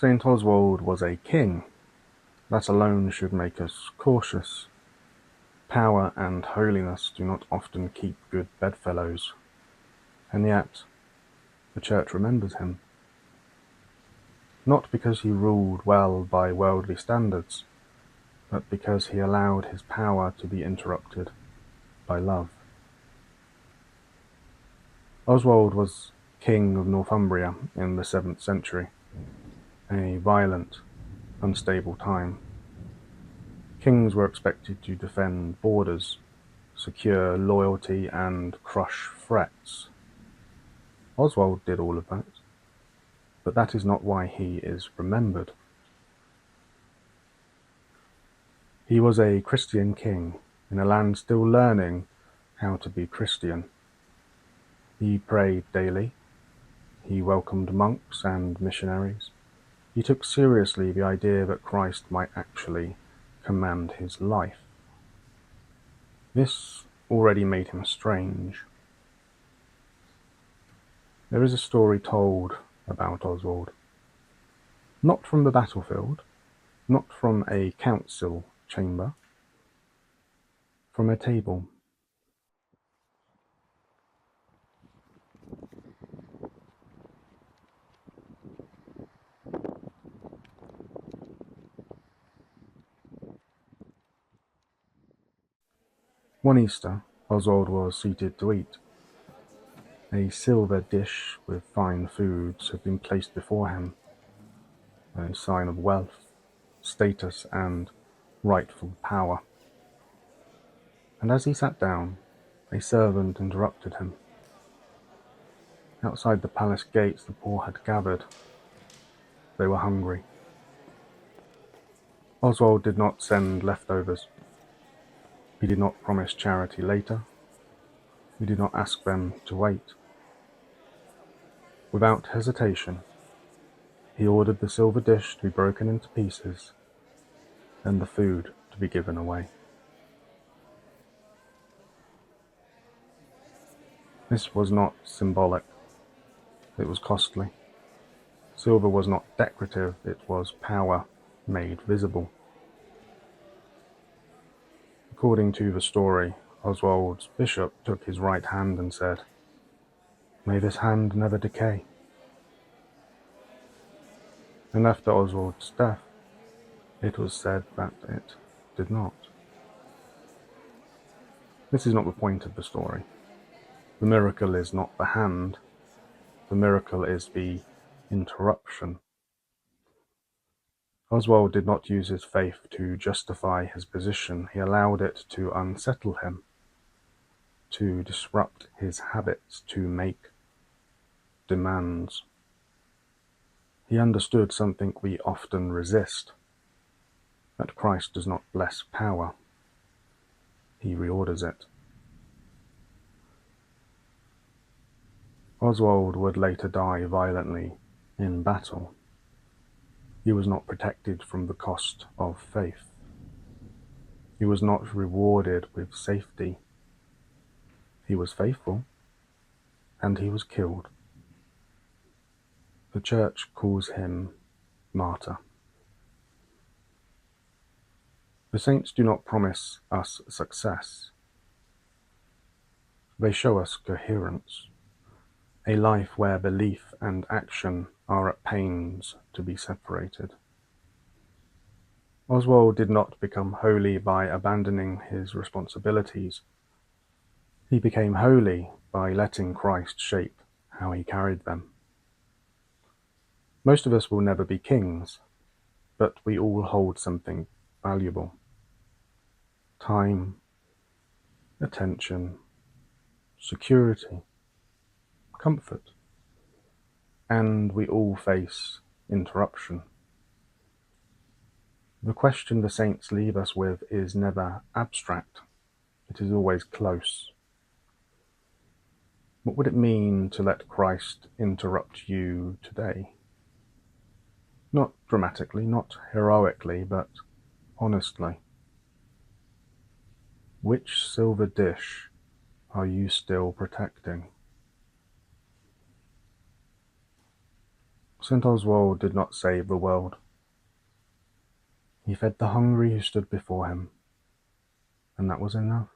St. Oswald was a king. That alone should make us cautious. Power and holiness do not often keep good bedfellows, and yet the Church remembers him. Not because he ruled well by worldly standards, but because he allowed his power to be interrupted by love. Oswald was king of Northumbria in the 7th century, a violent, unstable time. Kings were expected to defend borders, secure loyalty, and crush threats. Oswald did all of that, but that is not why he is remembered. He was a Christian king in a land still learning how to be Christian. He prayed daily. He welcomed monks and missionaries. He took seriously the idea that Christ might actually command his life. This already made him strange. There is a story told about Oswald. Not from the battlefield, not from a council chamber, from a table. One Easter, Oswald was seated to eat. A silver dish with fine foods had been placed before him, a sign of wealth, status, and rightful power. And as he sat down, a servant interrupted him. Outside the palace gates the poor had gathered. They were hungry. Oswald did not send leftovers. He did not promise charity later. He did not ask them to wait. Without hesitation, he ordered the silver dish to be broken into pieces and the food to be given away. This was not symbolic. It was costly. Silver was not decorative, it was power made visible. According to the story, Oswald's bishop took his right hand and said, "May this hand never decay." And after Oswald's death, it was said that it did not. This is not the point of the story. The miracle is not the hand. The miracle is the interruption. Oswald did not use his faith to justify his position. He allowed it to unsettle him, to disrupt his habits, to make demands. He understood something we often resist, that Christ does not bless power. He reorders it. Oswald would later die violently in battle. He was not protected from the cost of faith. He was not rewarded with safety. He was faithful, and he was killed. The Church calls him martyr. The saints do not promise us success. They show us coherence, a life where belief and action are at pains to be separated. Oswald did not become holy by abandoning his responsibilities. He became holy by letting Christ shape how he carried them. Most of us will never be kings, but we all hold something valuable. Time, attention, security, comfort, and we all face interruption. The question the saints leave us with is never abstract, it is always close. What would it mean to let Christ interrupt you today? Not dramatically, not heroically, but honestly. Which silver dish are you still protecting? St. Oswald did not save the world. He fed the hungry who stood before him, and that was enough.